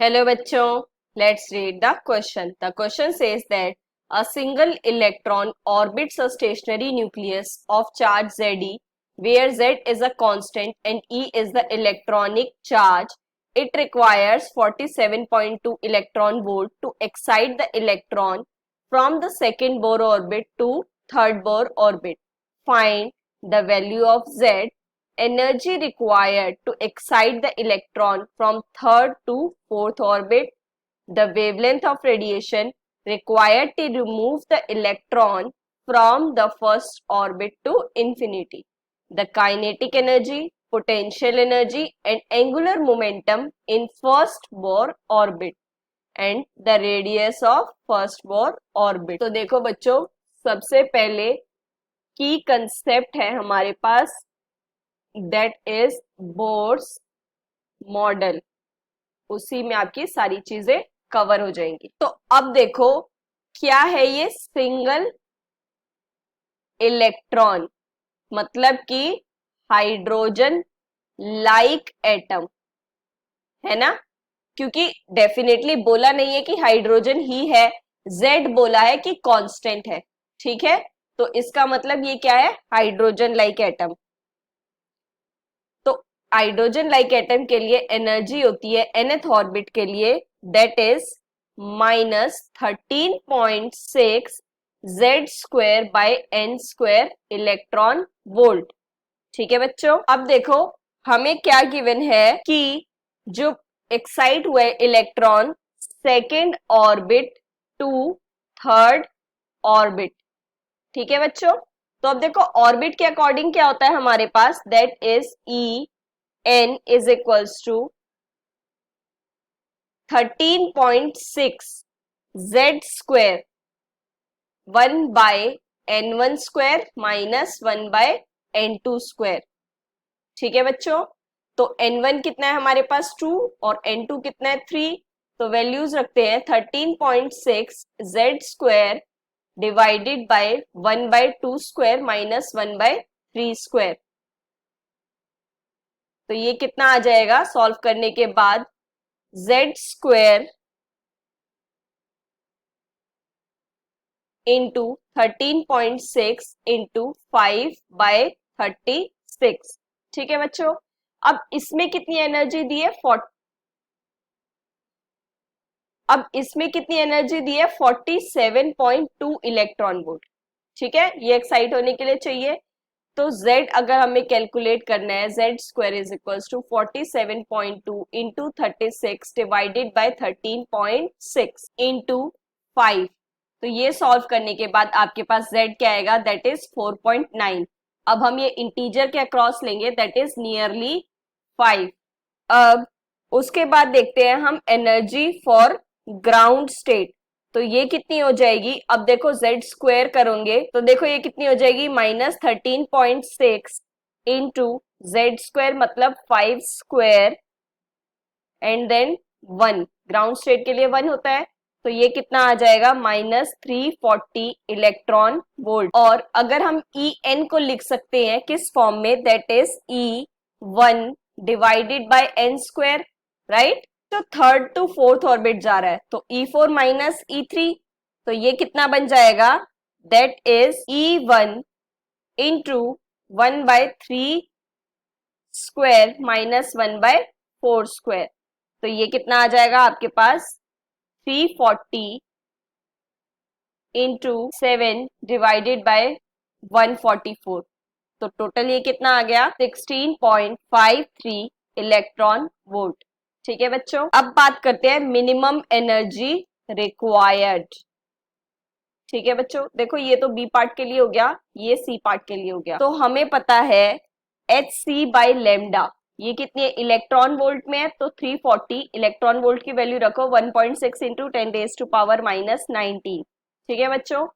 Hello bachcho, let's read the question. The question says that a single electron orbits a stationary nucleus of charge Ze, where Z is a constant and E is the electronic charge. It requires 47.2 electron volt to excite the electron from the second Bohr orbit to third Bohr orbit. Find the value of Z, energy required to excite the electron from third to fourth orbit, the wavelength of radiation required to remove the electron from the first orbit to infinity, the kinetic energy, potential energy and angular momentum in first Bohr orbit and the radius of first Bohr orbit. तो देखो बच्चों, सबसे पहले की concept है हमारे पास, that is Bohr's model. उसी में आपकी सारी चीजें कवर हो जाएंगी. तो अब देखो क्या है ये सिंगल इलेक्ट्रॉन, मतलब कि हाइड्रोजन लाइक एटम है ना, क्योंकि डेफिनेटली बोला नहीं है कि हाइड्रोजन ही है, जेड बोला है कि कांस्टेंट है. ठीक है, तो इसका मतलब ये क्या है, हाइड्रोजन लाइक एटम. तो हाइड्रोजन लाइक एटम के लिए एनर्जी होती है nth ऑर्बिट के लिए, that is -13.6 Z square by n square electron volt. ठीक है बच्चों, अब देखो हमें क्या गिवन है कि जो एक्साइट हुए electron second orbit to third orbit. ठीक है बच्चों, तो अब देखो ऑर्बिट के अकॉर्डिंग क्या होता है हमारे पास, that is E N is equals to 13.6 Z square 1 by n1 square minus 1 by n2 square. ठीक है बच्चों, तो n1 कितना है हमारे पास 2 और n2 कितना है 3. तो वैल्यूज रखते हैं 13.6 Z square divided by 1 by 2 square minus 1 by 3 square. तो ये कितना आ जाएगा सॉल्व करने के बाद, Z square into 13.6 into 5 by 36. ठीक है बच्चों, अब इसमें कितनी एनर्जी दी है, अब इसमें कितनी एनर्जी दी है 47.2 इलेक्ट्रॉन वोल्ट. ठीक है, ये एक्साइट होने के लिए चाहिए. तो Z अगर हमें कैलकुलेट करना है, Z square is equals to 47.2 into 36 divided by 13.6 into 5. तो ये सॉल्व करने के बाद आपके पास Z क्या आएगा, दैट इज 4.9. अब हम ये इंटीजर के अक्रॉस लेंगे, दैट इज नियरली 5. अब उसके बाद देखते हैं हम एनर्जी फॉर ग्राउंड स्टेट. तो ये कितनी हो जाएगी, अब देखो जेड स्क्वायर करोगे तो देखो ये कितनी हो जाएगी, -13.6 इंटू जेड स्क्वायर मतलब 5 square and then 1. Ground state के लिए 1 होता है, तो ये कितना आ जाएगा -340 इलेक्ट्रॉन वोल्ट. और अगर हम ई एन को लिख सकते हैं किस फॉर्म में, that is E1 divided by n square, right. तो थर्ड टू फोर्थ ऑर्बिट जा रहा है, तो E4 माइनस E3, तो ये कितना बन जाएगा, that is E1 into 1 by 3 square minus 1 by 4 square. तो ये कितना आ जाएगा आपके पास 340 इंटू 7 डिवाइडेड बाय 144. तो टोटल ये कितना आ गया 16.53 इलेक्ट्रॉन वोल्ट. ठीक है बच्चों, अब बात करते हैं मिनिमम एनर्जी रिक्वायर्ड. ठीक है बच्चों, देखो ये तो बी पार्ट के लिए हो गया, ये सी पार्ट के लिए हो गया. तो हमें पता है एच सी बाई लेमडा, ये कितनी है इलेक्ट्रॉन वोल्ट में है, तो 340 इलेक्ट्रॉन वोल्ट की वैल्यू रखो 1.6 इंटू 10⁻⁻19. ठीक है बच्चों,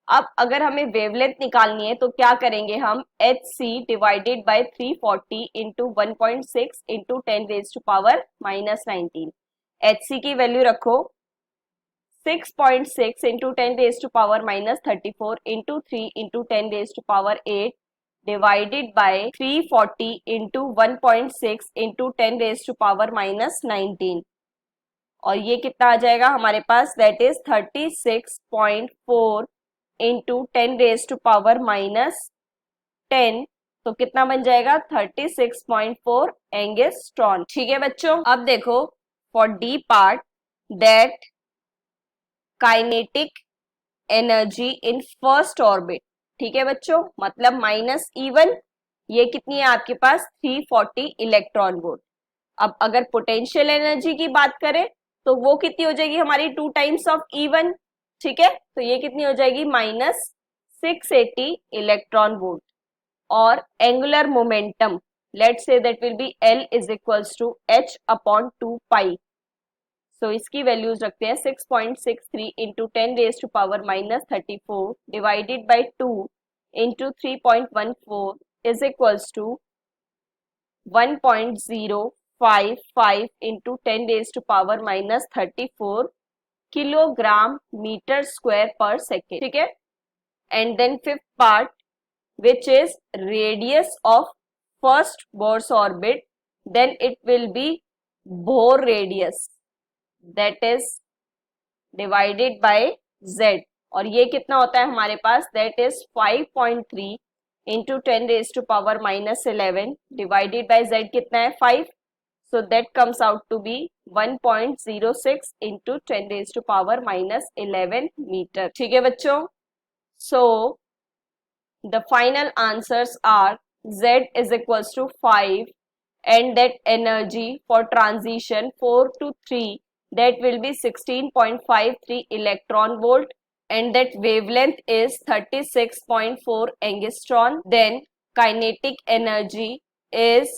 अब अगर हमें वेवलेंथ निकालनी है तो क्या करेंगे हम, H C divided by 340 into 1.6 into 10⁻⁻19. H C की वैल्यू रखो 6.6 into 10⁻⁻34 into 3 into 10⁸ divided by 340 into 1.6 into 10⁻⁻19. और ये कितना आ जाएगा हमारे पास, दैट इज 36.4 इंटू 10⁻⁻10, तो कितना बन जाएगा 36.4 एंगस्ट्रॉन। ठीक है बच्चों, अब देखो for D part, that kinetic energy in first orbit. ठीक है बच्चों, मतलब -E1, ये कितनी है आपके पास 340 इलेक्ट्रॉन वोल्ट। अब अगर पोटेंशियल एनर्जी की बात करें तो वो कितनी हो जाएगी हमारी 2 टाइम्स ऑफ E1। ठीक है, तो ये कितनी हो जाएगी -680 इलेक्ट्रॉन वोल्ट। और angular momentum, let's say that will be L is equals to H/2 pi. So इसकी वैल्यूज रखते हैं 6.63 into 10⁻⁻34 divided by 2 into 3.14 is equals to 1.055 into 10⁻⁻34 kilogram metre square पर सेकेंड। ठीक है, and then fifth part which is radius of first Bohr's orbit, then it will be Bohr radius, that is divided by Z, और ये कितना होता है हमारे पास, that is 5.3 into 10⁻⁻11 divided by Z कितना है 5, so that comes out to be 1.06 into 10⁻⁻11 meter। ठीक है बच्चों, so the final answers are Z is equals to 5 and that energy for transition 4 to 3, that will be 16.53 electron volt, and that wavelength is 36.4 angstrom. Then kinetic energy is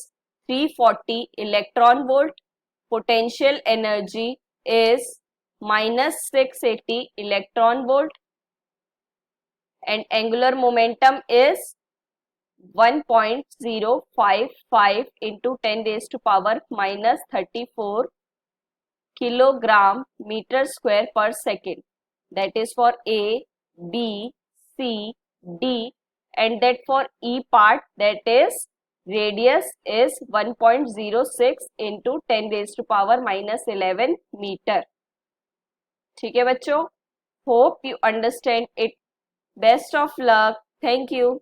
340 electron volt, potential energy is -680 electron volt, and angular momentum is 1.055 into 10⁻⁻34 kilogram meter square per second. That is for A, B, C, D, and that for E part, that is radius is 1.06 into 10⁻⁻11 meter. ठीक है बच्चों, hope you understand it. Best of luck. Thank you.